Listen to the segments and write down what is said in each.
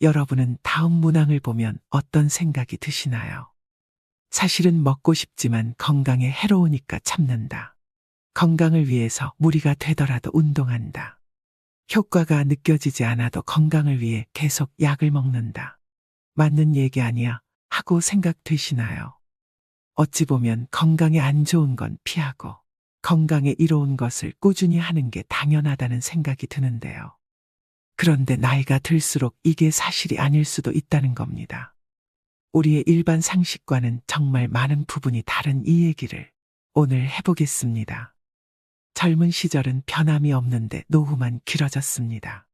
여러분은 다음 문항을 보면 어떤 생각이 드시나요? 사실은 먹고 싶지만 건강에 해로우니까 참는다. 건강을 위해서 무리가 되더라도 운동한다. 효과가 느껴지지 않아도 건강을 위해 계속 약을 먹는다. 맞는 얘기 아니야 하고 생각되시나요? 어찌 보면 건강에 안 좋은 건 피하고 건강에 이로운 것을 꾸준히 하는 게 당연하다는 생각이 드는데요. 그런데 나이가 들수록 이게 사실이 아닐 수도 있다는 겁니다. 우리의 일반 상식과는 정말 많은 부분이 다른 이 얘기를 오늘 해보겠습니다. 젊은 시절은 변함이 없는데 노후만 길어졌습니다.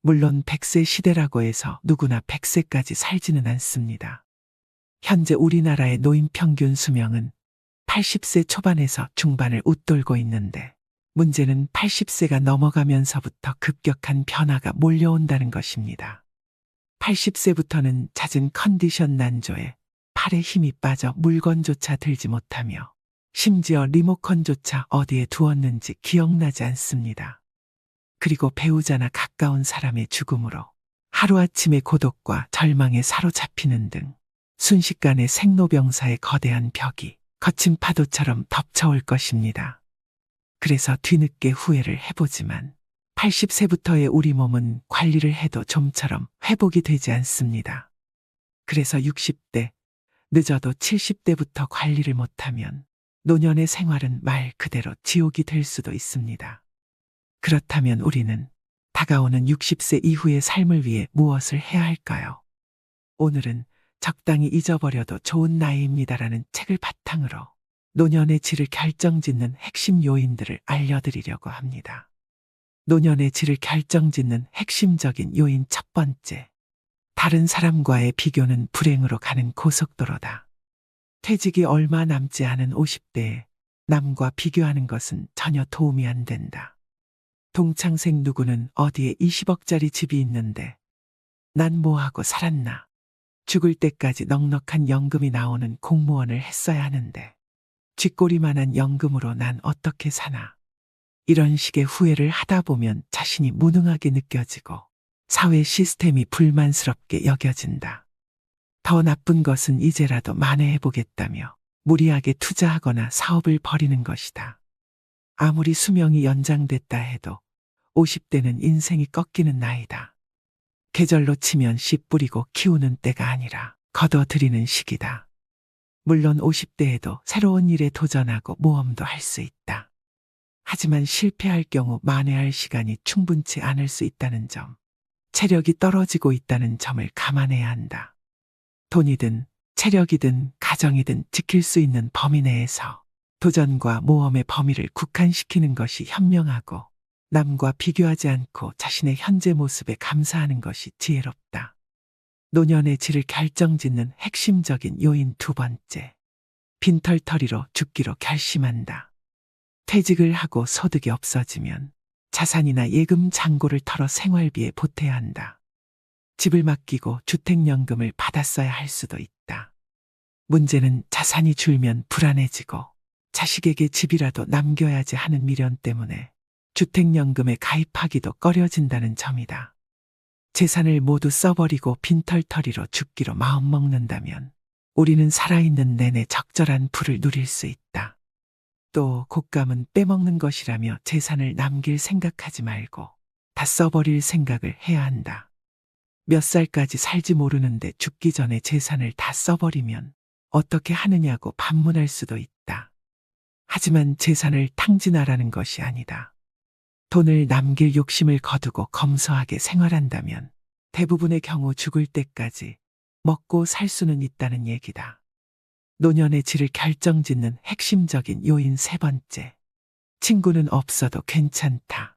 물론 100세 시대라고 해서 누구나 100세까지 살지는 않습니다. 현재 우리나라의 노인 평균 수명은 80세 초반에서 중반을 웃돌고 있는데 문제는 80세가 넘어가면서부터 급격한 변화가 몰려온다는 것입니다. 80세부터는 잦은 컨디션 난조에 팔에 힘이 빠져 물건조차 들지 못하며 심지어 리모컨조차 어디에 두었는지 기억나지 않습니다. 그리고 배우자나 가까운 사람의 죽음으로 하루아침에 고독과 절망에 사로잡히는 등 순식간에 생로병사의 거대한 벽이 거친 파도처럼 덮쳐올 것입니다. 그래서 뒤늦게 후회를 해보지만 80세부터의 우리 몸은 관리를 해도 좀처럼 회복이 되지 않습니다. 그래서 60대, 늦어도 70대부터 관리를 못하면 노년의 생활은 말 그대로 지옥이 될 수도 있습니다. 그렇다면 우리는 다가오는 60세 이후의 삶을 위해 무엇을 해야 할까요? 오늘은 적당히 잊어버려도 좋은 나이입니다라는 책을 바탕으로 노년의 질을 결정짓는 핵심 요인들을 알려드리려고 합니다. 노년의 질을 결정짓는 핵심적인 요인 첫 번째. 다른 사람과의 비교는 불행으로 가는 고속도로다. 퇴직이 얼마 남지 않은 50대에 남과 비교하는 것은 전혀 도움이 안 된다. 동창생 누구는 어디에 20억짜리 집이 있는데 난 뭐하고 살았나. 죽을 때까지 넉넉한 연금이 나오는 공무원을 했어야 하는데 쥐꼬리만한 연금으로 난 어떻게 사나. 이런 식의 후회를 하다 보면 자신이 무능하게 느껴지고 사회 시스템이 불만스럽게 여겨진다. 더 나쁜 것은 이제라도 만회해보겠다며 무리하게 투자하거나 사업을 벌이는 것이다. 아무리 수명이 연장됐다 해도 50대는 인생이 꺾이는 나이다. 계절로 치면 씨 뿌리고 키우는 때가 아니라 걷어들이는 시기다. 물론 50대에도 새로운 일에 도전하고 모험도 할 수 있다. 하지만 실패할 경우 만회할 시간이 충분치 않을 수 있다는 점, 체력이 떨어지고 있다는 점을 감안해야 한다. 돈이든 체력이든 가정이든 지킬 수 있는 범위 내에서 도전과 모험의 범위를 국한시키는 것이 현명하고 남과 비교하지 않고 자신의 현재 모습에 감사하는 것이 지혜롭다. 노년의 질을 결정짓는 핵심적인 요인 두 번째. 빈털터리로 죽기로 결심한다. 퇴직을 하고 소득이 없어지면 자산이나 예금 잔고를 털어 생활비에 보태야 한다. 집을 맡기고 주택연금을 받았어야 할 수도 있다. 문제는 자산이 줄면 불안해지고 자식에게 집이라도 남겨야지 하는 미련 때문에 주택연금에 가입하기도 꺼려진다는 점이다. 재산을 모두 써버리고 빈털터리로 죽기로 마음먹는다면 우리는 살아있는 내내 적절한 부를 누릴 수 있다. 또 곶감은 빼먹는 것이라며 재산을 남길 생각하지 말고 다 써버릴 생각을 해야 한다. 몇 살까지 살지 모르는데 죽기 전에 재산을 다 써버리면 어떻게 하느냐고 반문할 수도 있다. 하지만 재산을 탕진하라는 것이 아니다. 돈을 남길 욕심을 거두고 검소하게 생활한다면 대부분의 경우 죽을 때까지 먹고 살 수는 있다는 얘기다. 노년의 질을 결정짓는 핵심적인 요인 세 번째. 친구는 없어도 괜찮다.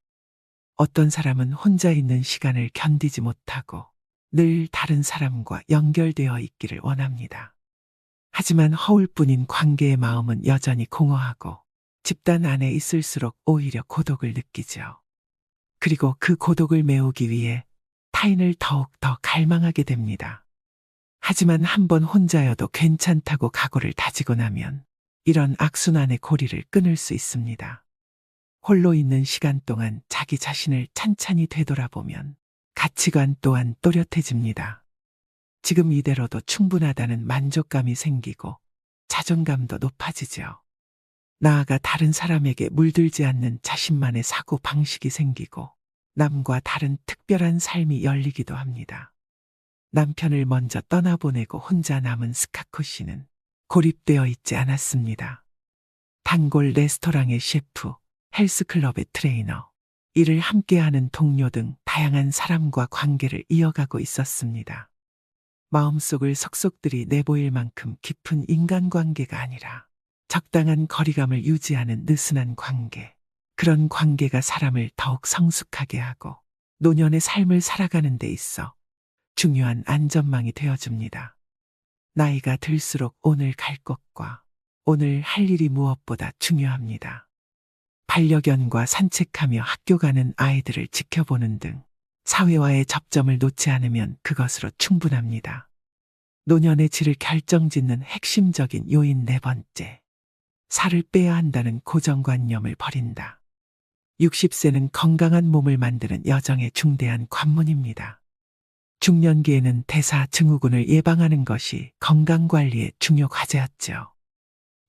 어떤 사람은 혼자 있는 시간을 견디지 못하고 늘 다른 사람과 연결되어 있기를 원합니다. 하지만 허울뿐인 관계의 마음은 여전히 공허하고 집단 안에 있을수록 오히려 고독을 느끼죠. 그리고 그 고독을 메우기 위해 타인을 더욱 더 갈망하게 됩니다. 하지만 한번 혼자여도 괜찮다고 각오를 다지고 나면 이런 악순환의 고리를 끊을 수 있습니다. 홀로 있는 시간 동안 자기 자신을 찬찬히 되돌아보면 가치관 또한 또렷해집니다. 지금 이대로도 충분하다는 만족감이 생기고 자존감도 높아지죠. 나아가 다른 사람에게 물들지 않는 자신만의 사고 방식이 생기고 남과 다른 특별한 삶이 열리기도 합니다. 남편을 먼저 떠나보내고 혼자 남은 스카코 씨는 고립되어 있지 않았습니다. 단골 레스토랑의 셰프, 헬스클럽의 트레이너, 일을 함께하는 동료 등 다양한 사람과 관계를 이어가고 있었습니다. 마음속을 속속들이 내보일 만큼 깊은 인간관계가 아니라 적당한 거리감을 유지하는 느슨한 관계. 그런 관계가 사람을 더욱 성숙하게 하고 노년의 삶을 살아가는 데 있어 중요한 안전망이 되어줍니다. 나이가 들수록 오늘 갈 곳과 오늘 할 일이 무엇보다 중요합니다. 반려견과 산책하며 학교 가는 아이들을 지켜보는 등 사회와의 접점을 놓지 않으면 그것으로 충분합니다. 노년의 질을 결정짓는 핵심적인 요인 네 번째. 살을 빼야 한다는 고정관념을 버린다. 60세는 건강한 몸을 만드는 여정의 중대한 관문입니다. 중년기에는 대사증후군을 예방하는 것이 건강관리의 중요 과제였죠.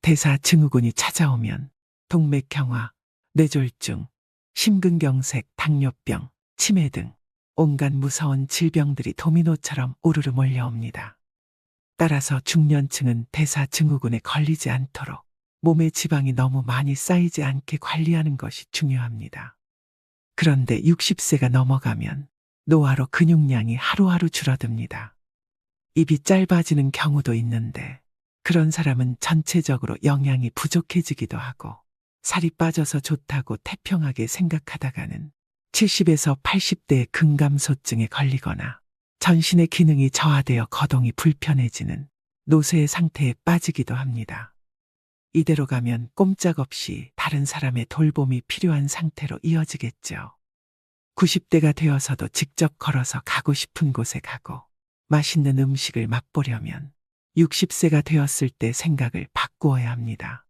대사증후군이 찾아오면 동맥경화, 뇌졸중, 심근경색, 당뇨병, 치매 등 온갖 무서운 질병들이 도미노처럼 우르르 몰려옵니다. 따라서 중년층은 대사증후군에 걸리지 않도록 몸에 지방이 너무 많이 쌓이지 않게 관리하는 것이 중요합니다. 그런데 60세가 넘어가면 노화로 근육량이 하루하루 줄어듭니다. 입이 짧아지는 경우도 있는데 그런 사람은 전체적으로 영양이 부족해지기도 하고 살이 빠져서 좋다고 태평하게 생각하다가는 70에서 80대의 근감소증에 걸리거나 전신의 기능이 저하되어 거동이 불편해지는 노쇠의 상태에 빠지기도 합니다. 이대로 가면 꼼짝없이 다른 사람의 돌봄이 필요한 상태로 이어지겠죠. 90대가 되어서도 직접 걸어서 가고 싶은 곳에 가고 맛있는 음식을 맛보려면 60세가 되었을 때 생각을 바꾸어야 합니다.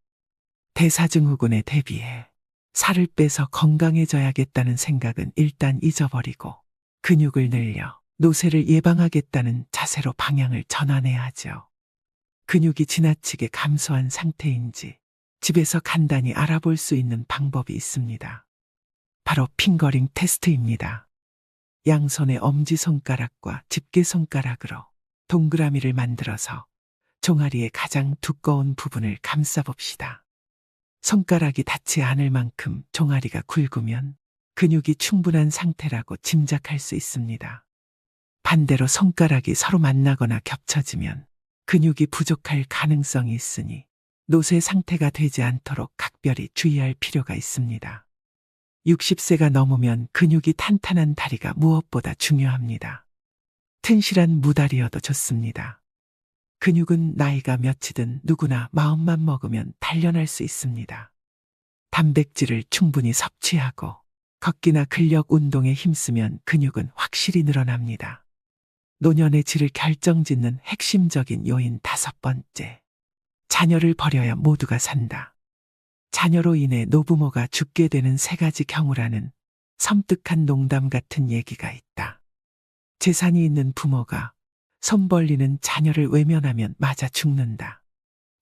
대사증후군에 대비해 살을 빼서 건강해져야겠다는 생각은 일단 잊어버리고 근육을 늘려 노쇠를 예방하겠다는 자세로 방향을 전환해야 하죠. 근육이 지나치게 감소한 상태인지 집에서 간단히 알아볼 수 있는 방법이 있습니다. 바로 핑거링 테스트입니다. 양손의 엄지손가락과 집게손가락으로 동그라미를 만들어서 종아리의 가장 두꺼운 부분을 감싸봅시다. 손가락이 닿지 않을 만큼 종아리가 굵으면 근육이 충분한 상태라고 짐작할 수 있습니다. 반대로 손가락이 서로 만나거나 겹쳐지면 근육이 부족할 가능성이 있으니 노쇠 상태가 되지 않도록 각별히 주의할 필요가 있습니다. 60세가 넘으면 근육이 탄탄한 다리가 무엇보다 중요합니다. 튼실한 무다리여도 좋습니다. 근육은 나이가 몇이든 누구나 마음만 먹으면 단련할 수 있습니다. 단백질을 충분히 섭취하고 걷기나 근력 운동에 힘쓰면 근육은 확실히 늘어납니다. 노년의 질을 결정짓는 핵심적인 요인 다섯 번째. 자녀를 버려야 모두가 산다. 자녀로 인해 노부모가 죽게 되는 세 가지 경우라는 섬뜩한 농담 같은 얘기가 있다. 재산이 있는 부모가 손 벌리는 자녀를 외면하면 맞아 죽는다.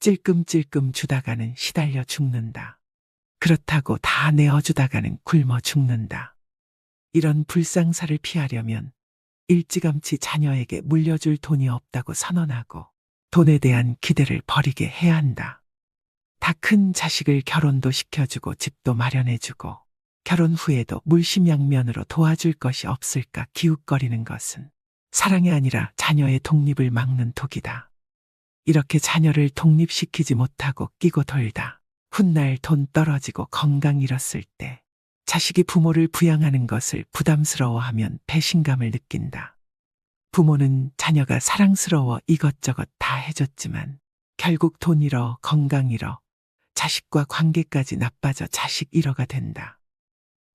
찔끔찔끔 주다가는 시달려 죽는다. 그렇다고 다 내어주다가는 굶어 죽는다. 이런 불상사를 피하려면 일찌감치 자녀에게 물려줄 돈이 없다고 선언하고 돈에 대한 기대를 버리게 해야 한다. 다 큰 자식을 결혼도 시켜주고 집도 마련해주고 결혼 후에도 물심양면으로 도와줄 것이 없을까 기웃거리는 것은 사랑이 아니라 자녀의 독립을 막는 독이다. 이렇게 자녀를 독립시키지 못하고 끼고 돌다 훗날 돈 떨어지고 건강 잃었을 때 자식이 부모를 부양하는 것을 부담스러워하면 배신감을 느낀다. 부모는 자녀가 사랑스러워 이것저것 다 해줬지만 결국 돈 잃어 건강 잃어 자식과 관계까지 나빠져 자식 잃어가 된다.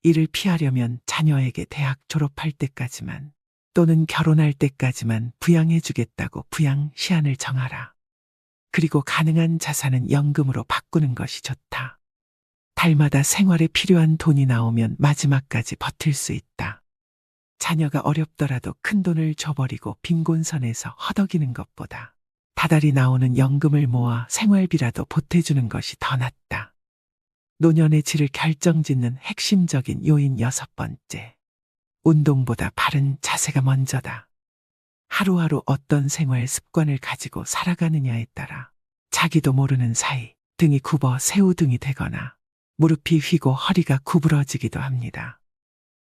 이를 피하려면 자녀에게 대학 졸업할 때까지만 또는 결혼할 때까지만 부양해주겠다고 부양 시한을 정하라. 그리고 가능한 자산은 연금으로 바꾸는 것이 좋다. 달마다 생활에 필요한 돈이 나오면 마지막까지 버틸 수 있다. 자녀가 어렵더라도 큰돈을 줘버리고 빈곤선에서 허덕이는 것보다 다달이 나오는 연금을 모아 생활비라도 보태주는 것이 더 낫다. 노년의 질을 결정짓는 핵심적인 요인 6번째. 운동보다 바른 자세가 먼저다. 하루하루 어떤 생활 습관을 가지고 살아가느냐에 따라 자기도 모르는 사이 등이 굽어 새우등이 되거나 무릎이 휘고 허리가 구부러지기도 합니다.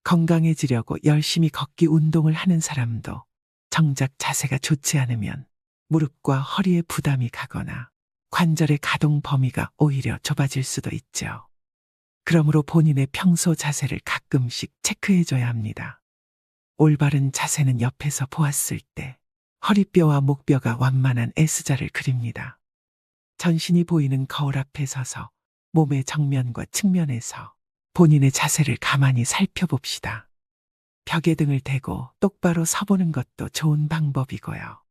건강해지려고 열심히 걷기 운동을 하는 사람도 정작 자세가 좋지 않으면 무릎과 허리에 부담이 가거나 관절의 가동 범위가 오히려 좁아질 수도 있죠. 그러므로 본인의 평소 자세를 가끔씩 체크해줘야 합니다. 올바른 자세는 옆에서 보았을 때 허리뼈와 목뼈가 완만한 S자를 그립니다. 전신이 보이는 거울 앞에 서서 몸의 정면과 측면에서 본인의 자세를 가만히 살펴봅시다. 벽에 등을 대고 똑바로 서보는 것도 좋은 방법이고요.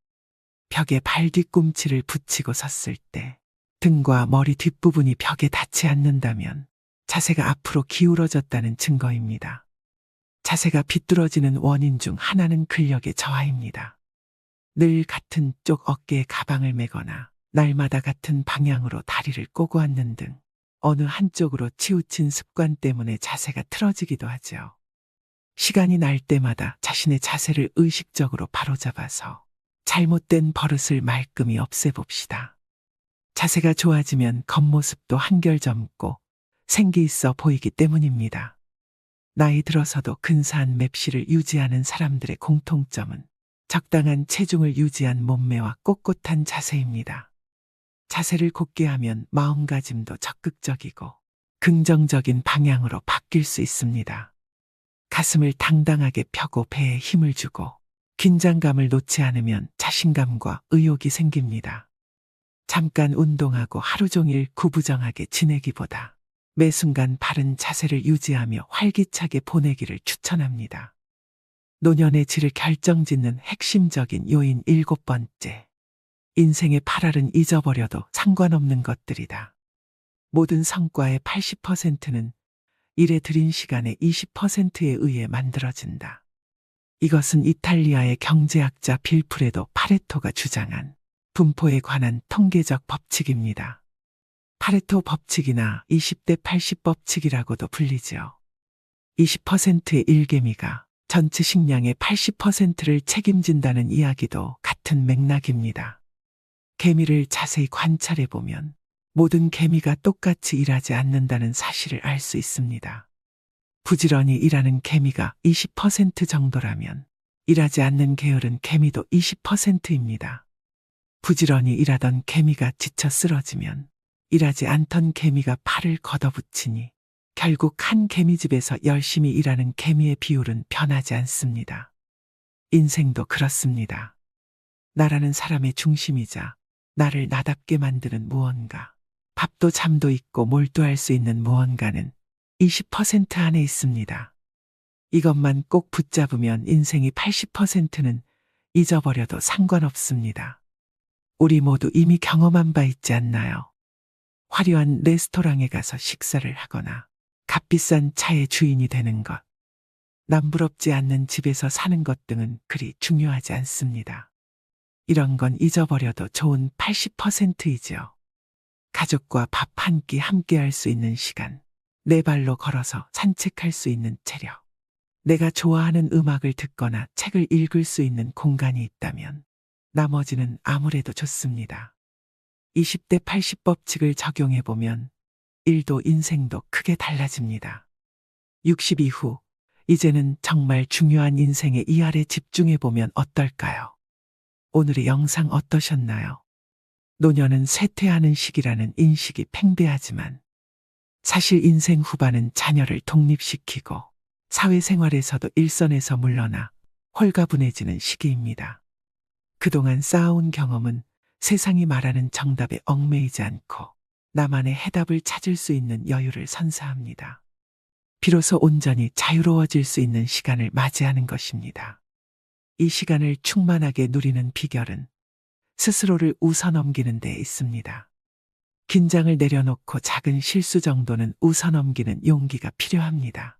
벽에 발 뒤꿈치를 붙이고 섰을 때 등과 머리 뒷부분이 벽에 닿지 않는다면 자세가 앞으로 기울어졌다는 증거입니다. 자세가 비뚤어지는 원인 중 하나는 근력의 저하입니다. 늘 같은 쪽 어깨에 가방을 메거나 날마다 같은 방향으로 다리를 꼬고 앉는 등 어느 한쪽으로 치우친 습관 때문에 자세가 틀어지기도 하죠. 시간이 날 때마다 자신의 자세를 의식적으로 바로잡아서 잘못된 버릇을 말끔히 없애봅시다. 자세가 좋아지면 겉모습도 한결 젊고 생기 있어 보이기 때문입니다. 나이 들어서도 근사한 맵시를 유지하는 사람들의 공통점은 적당한 체중을 유지한 몸매와 꼿꼿한 자세입니다. 자세를 곧게 하면 마음가짐도 적극적이고 긍정적인 방향으로 바뀔 수 있습니다. 가슴을 당당하게 펴고 배에 힘을 주고 긴장감을 놓지 않으면 자신감과 의욕이 생깁니다. 잠깐 운동하고 하루 종일 구부정하게 지내기보다 매 순간 바른 자세를 유지하며 활기차게 보내기를 추천합니다. 노년의 질을 결정짓는 핵심적인 요인 7번째. 인생의 8할은 잊어버려도 상관없는 것들이다. 모든 성과의 80%는 일에 들인 시간의 20%에 의해 만들어진다. 이것은 이탈리아의 경제학자 빌프레도 파레토가 주장한 분포에 관한 통계적 법칙입니다. 파레토 법칙이나 20대 80 법칙이라고도 불리죠. 20%의 일개미가 전체 식량의 80%를 책임진다는 이야기도 같은 맥락입니다. 개미를 자세히 관찰해보면 모든 개미가 똑같이 일하지 않는다는 사실을 알 수 있습니다. 부지런히 일하는 개미가 20% 정도라면 일하지 않는 게으른 개미도 20%입니다. 부지런히 일하던 개미가 지쳐 쓰러지면 일하지 않던 개미가 팔을 걷어붙이니 결국 한 개미집에서 열심히 일하는 개미의 비율은 변하지 않습니다. 인생도 그렇습니다. 나라는 사람의 중심이자 나를 나답게 만드는 무언가, 밥도 잠도 있고 몰두할 수 있는 무언가는 20% 안에 있습니다. 이것만 꼭 붙잡으면 인생의 80%는 잊어버려도 상관없습니다. 우리 모두 이미 경험한 바 있지 않나요? 화려한 레스토랑에 가서 식사를 하거나 값비싼 차의 주인이 되는 것, 남부럽지 않는 집에서 사는 것 등은 그리 중요하지 않습니다. 이런 건 잊어버려도 좋은 80%이죠. 가족과 밥 한 끼 함께 할 수 있는 시간, 내 발로 걸어서 산책할 수 있는 체력, 내가 좋아하는 음악을 듣거나 책을 읽을 수 있는 공간이 있다면 나머지는 아무래도 좋습니다. 20대 80 법칙을 적용해보면 일도 인생도 크게 달라집니다. 60 이후, 이제는 정말 중요한 인생의 이 알에 집중해보면 어떨까요? 오늘의 영상 어떠셨나요? 노년은 쇠퇴하는 시기라는 인식이 팽배하지만 사실 인생 후반은 자녀를 독립시키고 사회생활에서도 일선에서 물러나 홀가분해지는 시기입니다. 그동안 쌓아온 경험은 세상이 말하는 정답에 얽매이지 않고 나만의 해답을 찾을 수 있는 여유를 선사합니다. 비로소 온전히 자유로워질 수 있는 시간을 맞이하는 것입니다. 이 시간을 충만하게 누리는 비결은 스스로를 웃어넘기는 데 있습니다. 긴장을 내려놓고 작은 실수 정도는 웃어넘기는 용기가 필요합니다.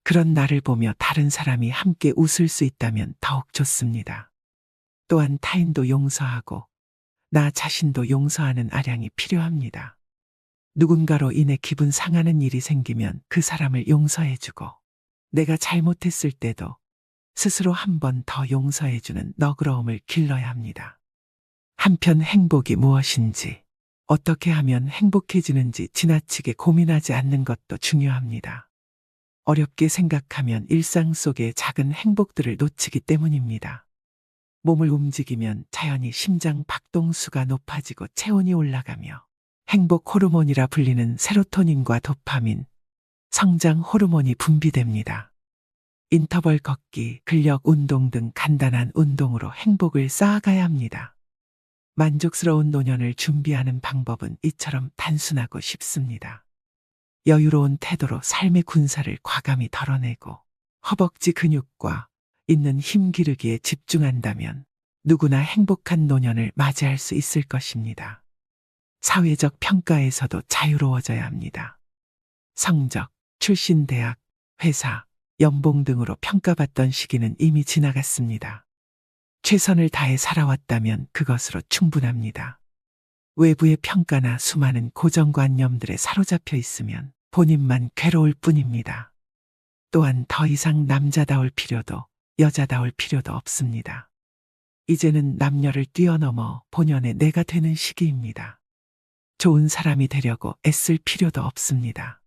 그런 나를 보며 다른 사람이 함께 웃을 수 있다면 더욱 좋습니다. 또한 타인도 용서하고 나 자신도 용서하는 아량이 필요합니다. 누군가로 인해 기분 상하는 일이 생기면 그 사람을 용서해주고 내가 잘못했을 때도 스스로 한 번 더 용서해주는 너그러움을 길러야 합니다. 한편 행복이 무엇인지, 어떻게 하면 행복해지는지 지나치게 고민하지 않는 것도 중요합니다. 어렵게 생각하면 일상 속의 작은 행복들을 놓치기 때문입니다. 몸을 움직이면 자연히 심장 박동수가 높아지고 체온이 올라가며 행복 호르몬이라 불리는 세로토닌과 도파민, 성장 호르몬이 분비됩니다. 인터벌 걷기, 근력 운동 등 간단한 운동으로 행복을 쌓아가야 합니다. 만족스러운 노년을 준비하는 방법은 이처럼 단순하고 쉽습니다. 여유로운 태도로 삶의 군사를 과감히 덜어내고 허벅지 근육과 있는 힘 기르기에 집중한다면 누구나 행복한 노년을 맞이할 수 있을 것입니다. 사회적 평가에서도 자유로워져야 합니다. 성적, 출신 대학, 회사, 연봉 등으로 평가받던 시기는 이미 지나갔습니다. 최선을 다해 살아왔다면 그것으로 충분합니다. 외부의 평가나 수많은 고정관념들에 사로잡혀 있으면 본인만 괴로울 뿐입니다. 또한 더 이상 남자다울 필요도 여자다울 필요도 없습니다. 이제는 남녀를 뛰어넘어 본연의 내가 되는 시기입니다. 좋은 사람이 되려고 애쓸 필요도 없습니다.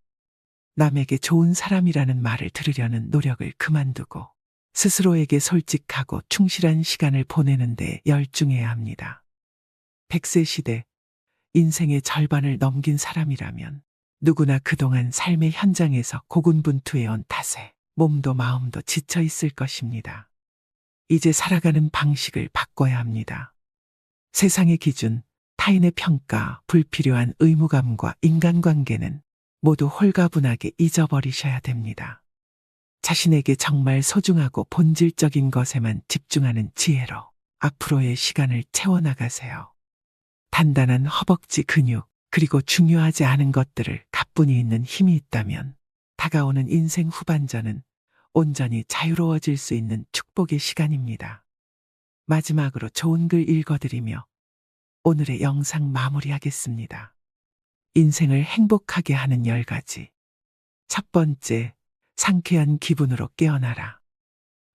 남에게 좋은 사람이라는 말을 들으려는 노력을 그만두고 스스로에게 솔직하고 충실한 시간을 보내는 데 열중해야 합니다. 100세 시대, 인생의 절반을 넘긴 사람이라면 누구나 그동안 삶의 현장에서 고군분투해온 탓에 몸도 마음도 지쳐 있을 것입니다. 이제 살아가는 방식을 바꿔야 합니다. 세상의 기준, 타인의 평가, 불필요한 의무감과 인간관계는 모두 홀가분하게 잊어버리셔야 됩니다. 자신에게 정말 소중하고 본질적인 것에만 집중하는 지혜로 앞으로의 시간을 채워나가세요. 단단한 허벅지 근육, 그리고 중요하지 않은 것들을 가뿐히 있는 힘이 있다면 다가오는 인생 후반전은 온전히 자유로워질 수 있는 축복의 시간입니다. 마지막으로 좋은 글 읽어드리며 오늘의 영상 마무리하겠습니다. 인생을 행복하게 하는 10가지. 첫 번째, 상쾌한 기분으로 깨어나라.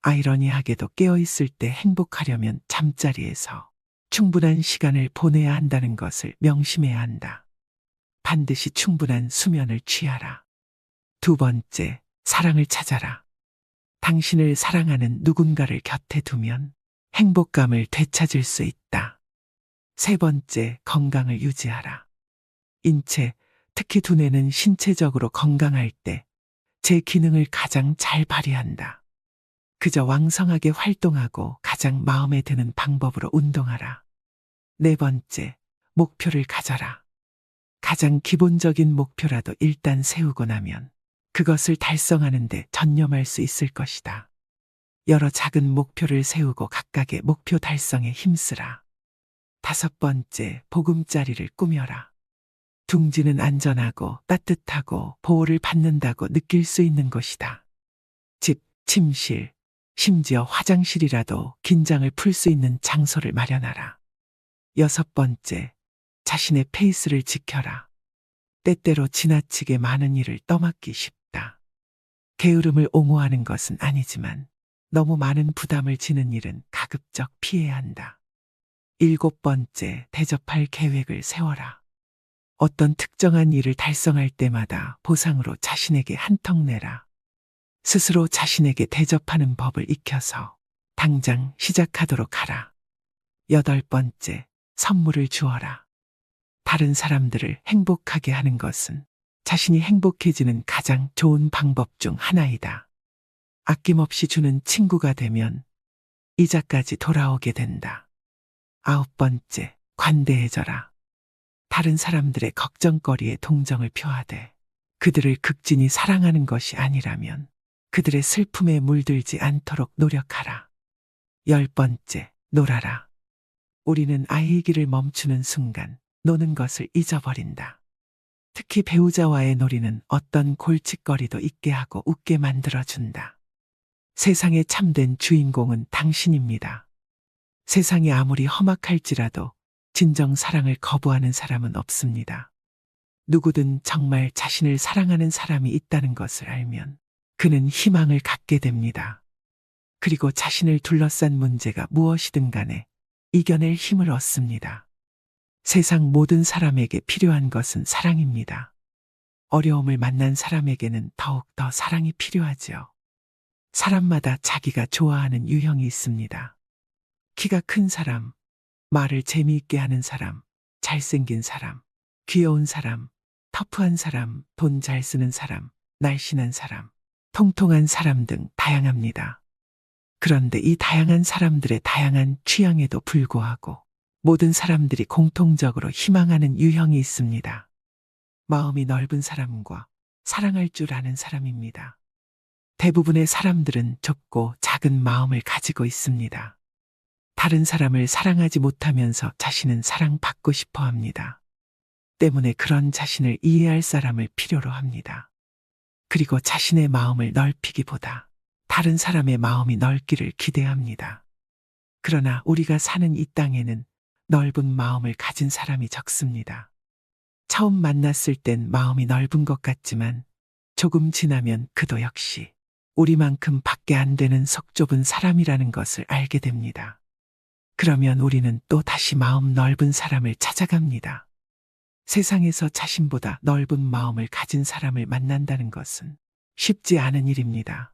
아이러니하게도 깨어있을 때 행복하려면 잠자리에서 충분한 시간을 보내야 한다는 것을 명심해야 한다. 반드시 충분한 수면을 취하라. 두 번째, 사랑을 찾아라. 당신을 사랑하는 누군가를 곁에 두면 행복감을 되찾을 수 있다. 세 번째, 건강을 유지하라. 인체, 특히 두뇌는 신체적으로 건강할 때 제 기능을 가장 잘 발휘한다. 그저 왕성하게 활동하고 가장 마음에 드는 방법으로 운동하라. 네 번째, 목표를 가져라. 가장 기본적인 목표라도 일단 세우고 나면 그것을 달성하는 데 전념할 수 있을 것이다. 여러 작은 목표를 세우고 각각의 목표 달성에 힘쓰라. 다섯 번째, 보금자리를 꾸며라. 둥지는 안전하고 따뜻하고 보호를 받는다고 느낄 수 있는 곳이다. 집, 침실, 심지어 화장실이라도 긴장을 풀 수 있는 장소를 마련하라. 여섯 번째, 자신의 페이스를 지켜라. 때때로 지나치게 많은 일을 떠맡기 쉽다. 게으름을 옹호하는 것은 아니지만 너무 많은 부담을 지는 일은 가급적 피해야 한다. 일곱 번째, 대접할 계획을 세워라. 어떤 특정한 일을 달성할 때마다 보상으로 자신에게 한턱 내라. 스스로 자신에게 대접하는 법을 익혀서 당장 시작하도록 하라. 여덟 번째, 선물을 주어라. 다른 사람들을 행복하게 하는 것은 자신이 행복해지는 가장 좋은 방법 중 하나이다. 아낌없이 주는 친구가 되면 이자까지 돌아오게 된다. 아홉 번째, 관대해져라. 다른 사람들의 걱정거리에 동정을 표하되 그들을 극진히 사랑하는 것이 아니라면 그들의 슬픔에 물들지 않도록 노력하라. 열 번째, 놀아라. 우리는 아이이기를 멈추는 순간 노는 것을 잊어버린다. 특히 배우자와의 놀이는 어떤 골칫거리도 있게 하고 웃게 만들어준다. 세상의 참된 주인공은 당신입니다. 세상이 아무리 험악할지라도 진정 사랑을 거부하는 사람은 없습니다. 누구든 정말 자신을 사랑하는 사람이 있다는 것을 알면 그는 희망을 갖게 됩니다. 그리고 자신을 둘러싼 문제가 무엇이든 간에 이겨낼 힘을 얻습니다. 세상 모든 사람에게 필요한 것은 사랑입니다. 어려움을 만난 사람에게는 더욱 더 사랑이 필요하지요. 사람마다 자기가 좋아하는 유형이 있습니다. 키가 큰 사람, 말을 재미있게 하는 사람, 잘생긴 사람, 귀여운 사람, 터프한 사람, 돈 잘 쓰는 사람, 날씬한 사람, 통통한 사람 등 다양합니다. 그런데 이 다양한 사람들의 다양한 취향에도 불구하고 모든 사람들이 공통적으로 희망하는 유형이 있습니다. 마음이 넓은 사람과 사랑할 줄 아는 사람입니다. 대부분의 사람들은 좁고 작은 마음을 가지고 있습니다. 다른 사람을 사랑하지 못하면서 자신은 사랑받고 싶어 합니다. 때문에 그런 자신을 이해할 사람을 필요로 합니다. 그리고 자신의 마음을 넓히기보다 다른 사람의 마음이 넓기를 기대합니다. 그러나 우리가 사는 이 땅에는 넓은 마음을 가진 사람이 적습니다. 처음 만났을 땐 마음이 넓은 것 같지만 조금 지나면 그도 역시 우리만큼 밖에 안 되는 속 좁은 사람이라는 것을 알게 됩니다. 그러면 우리는 또 다시 마음 넓은 사람을 찾아갑니다. 세상에서 자신보다 넓은 마음을 가진 사람을 만난다는 것은 쉽지 않은 일입니다.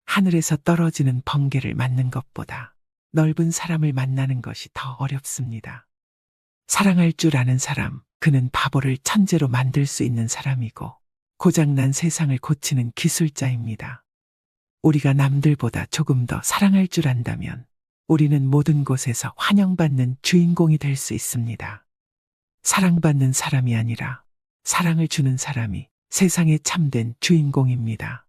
하늘에서 떨어지는 번개를 맞는 것보다 넓은 사람을 만나는 것이 더 어렵습니다. 사랑할 줄 아는 사람, 그는 바보를 천재로 만들 수 있는 사람이고 고장난 세상을 고치는 기술자입니다. 우리가 남들보다 조금 더 사랑할 줄 안다면 우리는 모든 곳에서 환영받는 주인공이 될 수 있습니다. 사랑받는 사람이 아니라 사랑을 주는 사람이 세상의 참된 주인공입니다.